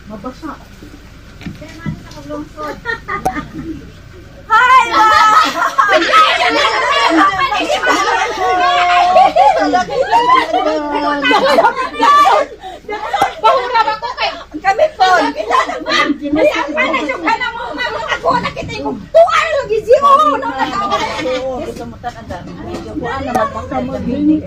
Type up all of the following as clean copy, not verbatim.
Mabasa. Hi! Bahura ba ko kay kami po. Ay, mana yung kana mo ako nakita ko. Tuwa lagi zero no nakaw. Oo, gusto mo talaga. Medyo kuan na magpakamo din.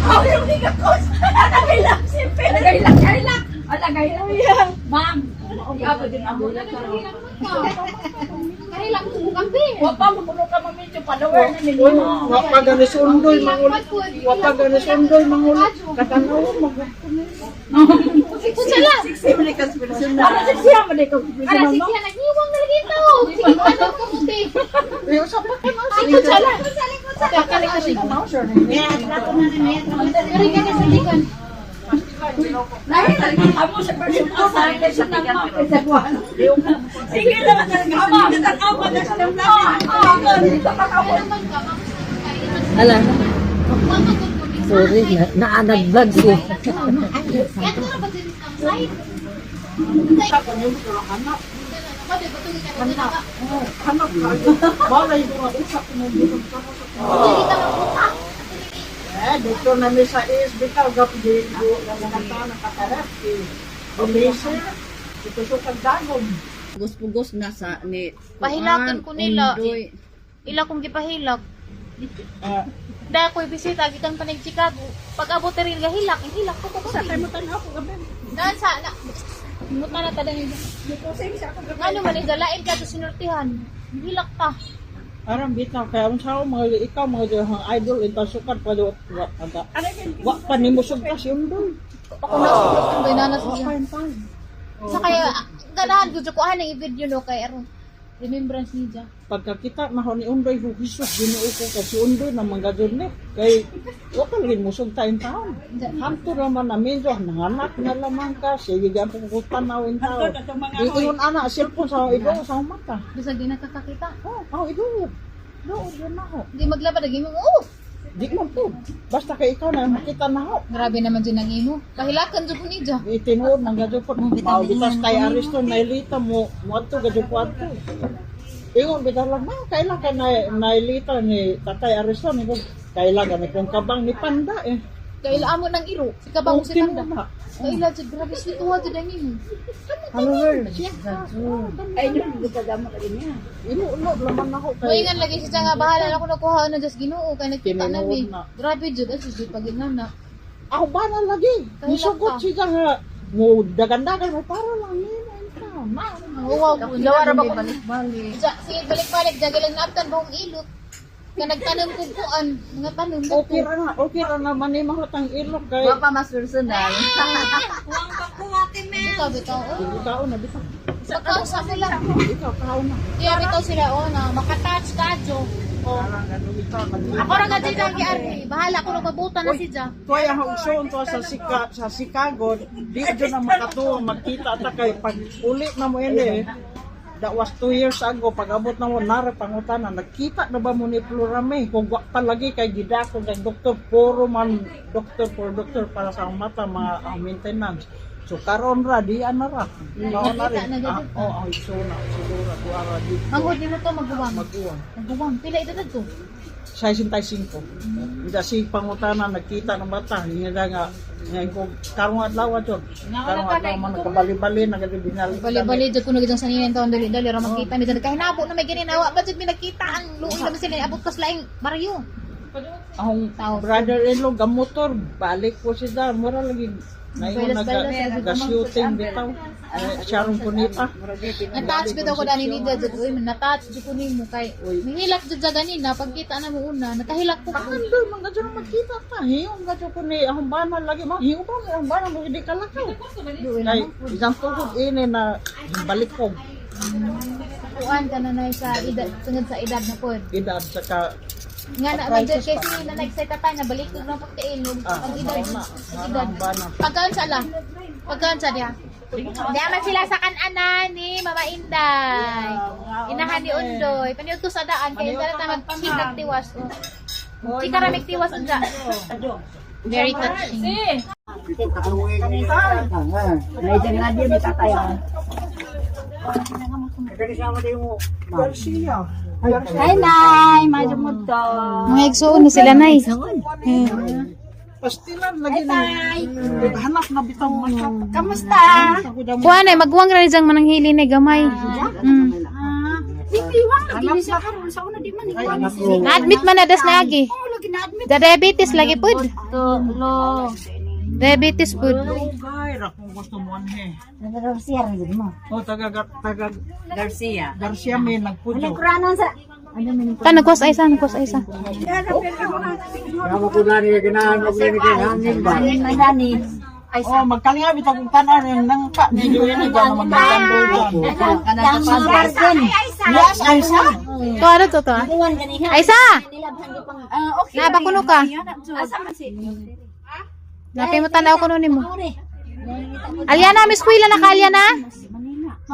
How yung liga kos? Alagay lang, simple. Alagay lang. Alagay lang. Ma'am, ako din ako. Kaya lang mo kape. Wa pa mo ka medyo follower na ninyo. Wa pa ganis undoy mangulit. Wa pa ganis undoy mangulit. Katanaw mo. Sala. Para siya mo de ko. Para siya naghiwang na dito. Ano ka muti? Yo sa pa ka na. Ay, sala. Kakali kasi ko na sure. Kari ka sa likan. Amo sa person ko sa sa nang sa buwan. Sige na amo na amo na sa Ala. Sorry, nag-vlog ko. Hanap ka. Balay mo usap mo dito ka. Dito na mi sa is bitaw gap di nakata nakatarap ki. Umisa. Ito so kagdagom. Pugos-pugos na sa ni Pahilakan ko nila. Ila kong gipahilak. Da ko'y bisita gikan pa nag Chicago. Pag abot rin gahilak, hilak ko ko. Sa kay mo tanaw ko gabi. Nan sa na. Muta na tadang ito. Ano man igalain ka to sinurtihan. Hilak ta. Aram bitaw kaya ang sao mga ikaw mga dihang idol ito sukat pa do aga. Wa pa nimo sugtas yun doy. Ako na sa kung banana sa siya. Sa kaya ganahan ko ko ang i-video no kay aron remembrance ni Jah. Pagkakita mahon ni Undoy hu Jesus Ginoo ko kasi Undoy na manggadon ni kay wa ka lagi musog tayong taon. Hanto naman na medyo nanganak na lamang ka sige gyud ko tanawin tao. Ingon ana cellphone sa ido sa mata. Bisag di nakakakita. Oh, ido. Do na ho. Di maglaba dagi mo. Oh, Di man po. Basta kay ikaw na makita na ho. grabe naman din ang imo. Pahilakan jud ko ni Jah. Itinuod ng gadupot. Maubitas tayo aristo na ilita mo. Muadto gadupot ko. Ingon bitaw lang na kailan ka na ilita ni Tatay Aristo ni kailan kami kung kabang ni Panda eh. Kaila amo nang iro. Si kabang si Tanda. Tinuod na. Kaila jud grabe sweet wa jud ang imo. Hello girl. Ay, hindi ka damo ka din niya. Inuulo laman ako kay. Moingan lagi siya nga bahala na ako nakuha na just Ginoo kay nakita na mi. Tinuod na. Grabe jud as jud pag na. Ako ba na lagi? Kailan Nisugot ka? siya nga. Mo dagandagan mo para lang ni Wow, lawara ba ko? Balik-balik. Sige, balik-balik. Jagalang naaptan ba akong ilot? Ka nagtanong kong kuan. Mga tanong na Okay ra naman ni mahutang ilok kay. Wa pa mas personal. Bitaw, bitaw. Hindi tao na bitaw. Pagkausa sila. Ikaw tao na. Kaya bitaw sila, na makatouch kadyo. Ako rin nga dyan ang Arnie. Bahala ako nang mabutan na si Ja. Kaya hauson to sa Chicago, di dyan na makatuwa, magkita ta kay pag ulit na mo ini. That was 2 years ago, pag abot na mo, nara pangutanan, nagkita na ba mo ni Florame? Kung wak palagi kay gidako kay doktor, puro man doktor para sa mata, mga maintenance. So karon ra, di ana ra. Naon na rin. Oo, so na, siguro, duara di. Manghod mo to magbuwang. Mag-uwang. Magbuwang. Pila ito na to? 65. Hindi si pangutanan, nagkita ng bata. Hindi na nga, ngayon ko, karong adlaw ito. Karong adlaw man, nagkabali-bali, nagkabali-bali. Bali-bali, dyan ko nagdang sa nila yung dali-dali, ra makita ni dyan. Kahinabo na may ganinawa, ba dyan may nagkita ang luoy naman sila, abot kas laing Mario. Ang brother-in-law, gamotor, balik ko siya, mura lagi. Ngayon nag-shooting bitaw. Siyarong punita. Na-touch bitaw ko dani ni dyan, uy, na-touch dyan ko ni mo kay, nahilak dyan dyan ganina, pagkita na mo una, nakahilak ko ko. Pakando, mga dyan magkita ta. Hiyong gadyo ko ni ahumbanan lagi. Hiyong ba, ahumbanan mo, hindi ka lakaw. Ay, isang tugod ini na balik ko. Kuan ka na na sa edad, tungod sa edad na po. Edad, saka Nga na mag-dad kasi na nag-set up na balik ko na pagkailog. Ang edad. Pagkaan sa la? Pagkaan sa diya? Diyaman sila sa kananan ni Mama Inday. Inahan ni Undoy. Paniod ko sa daan. Kaya dala na magpahilak tiwas. Chika ramik tiwas unda. Very touching. Medyo nga din may tatayan. Garcia. Hi, Nay! Medyo mo to. Mga igsoon ni sila, Nay. Pastilan lagi na. Hanap na bitaw mo. Kamusta? Kuha, Nay. Magwang rin diyang mananghili, Nay. Gamay. Iwang lagi ni siya karon sa una di man ikaw. Na-admit man na das na agi. Lagi na-admit. Da diabetes lagi pud. Lo. Diabetes pud. Lugay ra kung gusto mo anhe. Garcia rin gud mo. O taga Garcia. Garcia may nagpudo. Kuranon sa ano man Kan nagwas ay isa. Kamo ko na ni ganahan mo ni hangin ba. Madani. Ay Oh, magkalinga bitaw kung tanan yung nangka. Medyo yun ay gano'n magdagandol yan. kanang pagbargen. Yes, Aisa. To ano to to? Iwan ganiha. Ay isa. Okay. Naba kuno ka. Asa man si? Napi mo tanaw kuno nimo. Aliana, Miss Kuila na ka Aliana?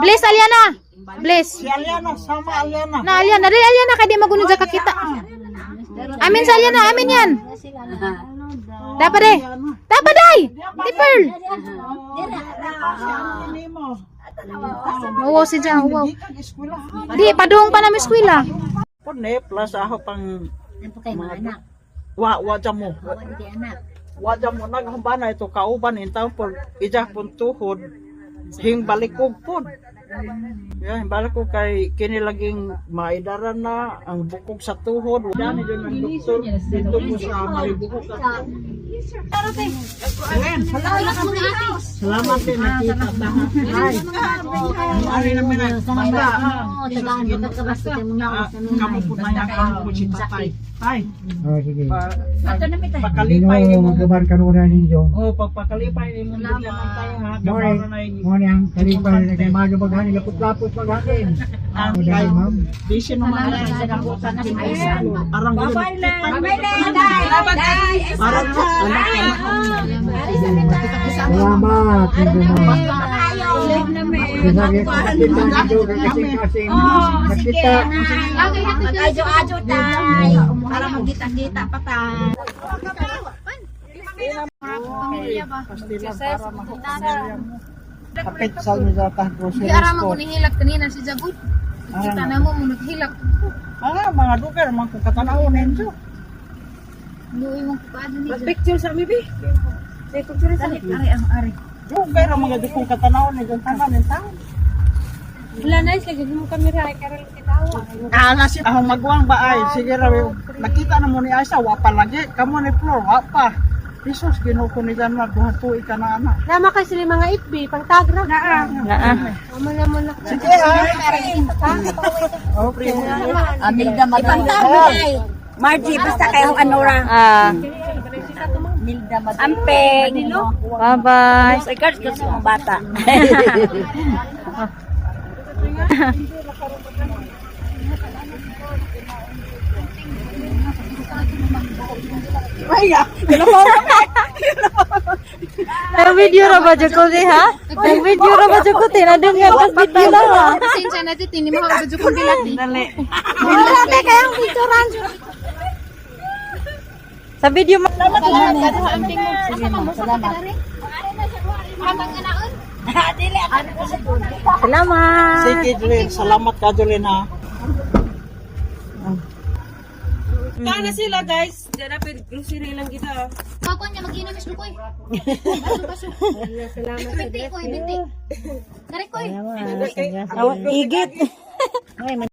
Bless Aliana. Bless. Si Aliana, sama Aliana. Na Aliana, dali Aliana kay di maguno sa kakita. Amin sa Aliana, amin yan. Dapat eh. Dapat day. Di Pearl. Hindi mo. Oo si Jang, wow. Hindi kang eskwela. Di padung pa na Miss Kuila. Pone plus ako pang Ano kay mga anak? wa jam mo. Hindi anak. Wa jam mo naghambana ito kauban intaw por ija pun tuhod. Hing balikog pud. Yan, balik ko kay kini laging maidaran na ang bukog sa tuhod. Yan din ang doktor dito po sa malibukog sa tuhod. Salamat din nakita tahan. Ay. Ari naman na bangga. Tagaan ka basta mo na. Kamu po na yan kamu po si tatay. Tay. Oh, sige. Pakalipay ni mo. Magkabar ka muna ninyo. Oh, pagpakalipay ni mo naman tayo ha. Kamara na yung Mo ang kalipay na kay Mago maghani lapot-lapot maghani. ang Mo dahil ma'am. Bisi naman sa nakutan si Aisa. Parang Bye-bye, Parang Salamat. Hindi mo. Kita kasi nakita. Ajo-ajo tayo. Para magkita-kita pa tayo. kapit sa mga grocery Di ara mo store. hilak kanina si Jagud. Kita na mo naghilak. Mga lugar mga kung katanaw ninyo. Luoy mo paano ni. Picture sa bibi. Picture sa bibi. Ari. Lugar ang mga dukong katanaw ninyo tanan ng taon. Wala na lagi mo kamera ay karon kitawa. Nasi ahong magwang ba ay sige raw nakita na mo ni Aisa wa pa lagi kamo ni Flor wa pa. Jesus ginuko ni Janwa duhato ka na ana. Nama kay sila mga itbi pang tagra. Naa. Amo naman na. Sige ha. Okay. Amilda madali. Margie basta kayo anora. Milda madali. Ampeng. Bye-bye. Sa cards kasi mga bata. Video ra ba jud ko di ha? Video ra ba jud ko ti na dun nga pas video na ha. Pasensya na ti ni mo ka jud ko dilat di. Dali. Wala te kay ang picturean. Sa video mo. Salamat sa amping mo. Salamat. Salamat. Sige Julen, salamat ka Julen ha. Kana sila guys. Dara per grocery lang kita. Kako niya mag-inom is lukoy. Baso. Salamat. Binti. Dari koy. Igit.